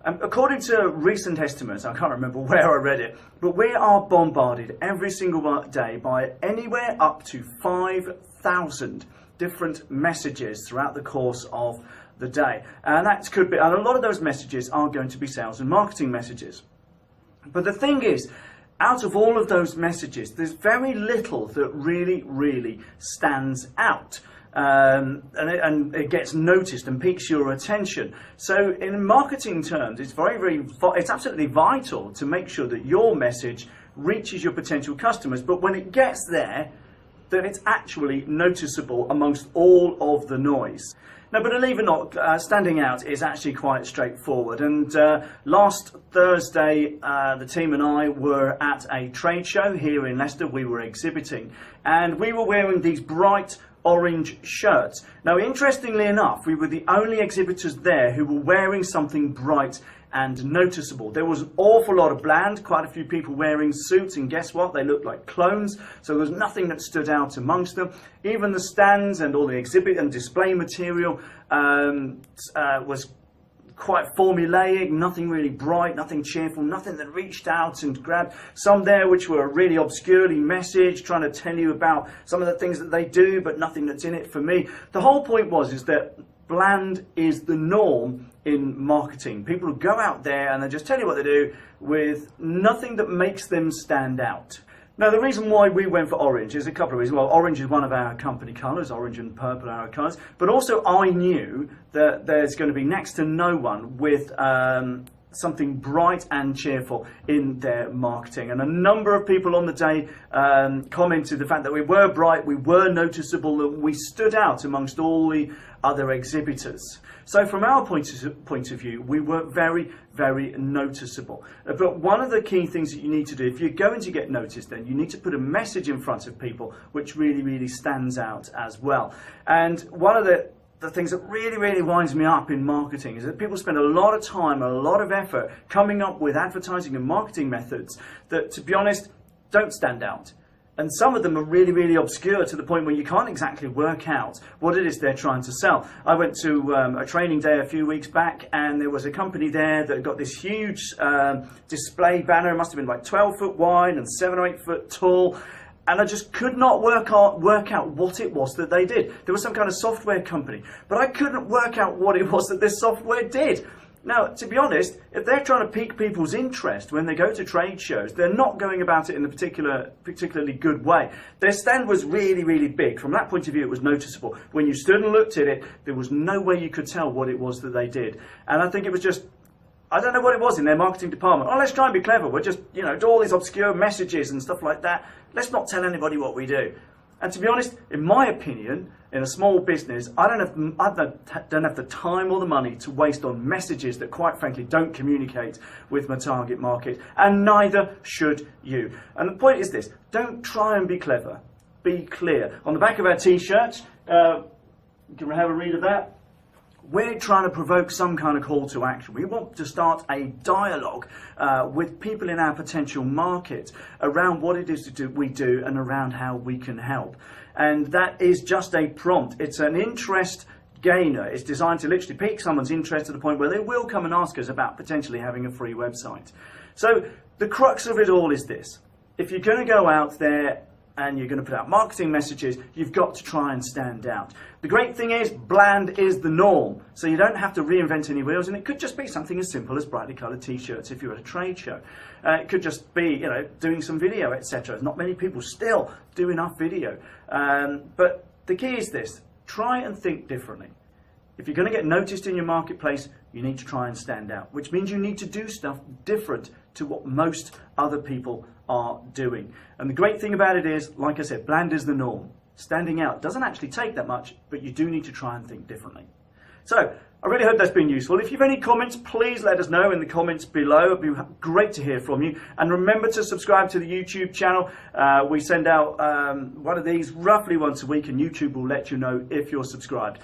According to recent estimates, I can't remember where I read it, but we are bombarded every single day by anywhere up to 5,000 different messages throughout the course of the day. And that could be, and a lot of those messages are going to be sales and marketing messages. But the thing is, out of all of those messages, there's very little that really stands out. And it gets noticed and piques your attention. So in marketing terms, it's it's absolutely vital to make sure that your message reaches your potential customers. But when it gets there, then it's actually noticeable amongst all of the noise. Now, but believe it or not, standing out is actually quite straightforward. And last Thursday, the team and I were at a trade show here in Leicester. We were exhibiting, and we were wearing these bright orange shirts. Now, interestingly enough, we were the only exhibitors there who were wearing something bright and noticeable. There was an awful lot of bland, quite a few people wearing suits, and guess what? They looked like clones, so there was nothing that stood out amongst them. Even the stands and all the exhibit and display material was quite formulaic, nothing really bright, nothing cheerful, nothing that reached out and grabbed. Some there which were really obscurely messaged, trying to tell you about some of the things that they do, but nothing that's in it for me. The whole point is that bland is the norm in marketing. People who go out there and they just tell you what they do with nothing that makes them stand out. Now, the reason why we went for orange is a couple of reasons. Well, orange is one of our company colours, orange and purple are our colours, but also I knew that there's going to be next to no one with something bright and cheerful in their marketing. And a number of people on the day commented the fact that we were bright, we were noticeable, that we stood out amongst all the other exhibitors. So from our point of view, we were very noticeable. But one of the key things that you need to do, if you're going to get noticed, then you need to put a message in front of people which really stands out as well. And one of the things that really winds me up in marketing is that people spend a lot of time, a lot of effort coming up with advertising and marketing methods that, to be honest, don't stand out. And some of them are really obscure to the point where you can't exactly work out what it is they're trying to sell. I went to a training day a few weeks back, and there was a company there that got this huge display banner. It must have been like 12 foot wide and 7 or 8 foot tall. And I just could not work out what it was that they did. There was some kind of software company, but I couldn't work out what it was that this software did. Now, to be honest, if they're trying to pique people's interest when they go to trade shows, they're not going about it in a particularly good way. Their stand was really big. From that point of view, it was noticeable. When you stood and looked at it, there was no way you could tell what it was that they did. And I think it was just, I don't know what it was in their marketing department. Oh, let's try and be clever. We'll just, do all these obscure messages and stuff like that. Let's not tell anybody what we do. And to be honest, in my opinion, in a small business, I don't have the time or the money to waste on messages that, quite frankly, don't communicate with my target market, and neither should you. And the point is this: don't try and be clever. Be clear. On the back of our T-shirts, can we have a read of that? We're trying to provoke some kind of call to action. We want to start a dialogue with people in our potential market around what it is we do and around how we can help. And that is just a prompt. It's an interest gainer. It's designed to literally pique someone's interest to the point where they will come and ask us about potentially having a free website. So the crux of it all is this: if you're going to go out there and you're going to put out marketing messages, you've got to try and stand out. The great thing is, bland is the norm, so you don't have to reinvent any wheels, and it could just be something as simple as brightly coloured T-shirts if you're at a trade show. It could just be, doing some video, etc. Not many people still do enough video. But the key is this: try and think differently. If you're going to get noticed in your marketplace, you need to try and stand out, which means you need to do stuff different to what most other people are doing. And the great thing about it is, like I said, bland is the norm. Standing out doesn't actually take that much, but you do need to try and think differently. So, I really hope that's been useful. If you have any comments, please let us know in the comments below. It'd be great to hear from you. And remember to subscribe to the YouTube channel. We send out one of these roughly once a week, and YouTube will let you know if you're subscribed.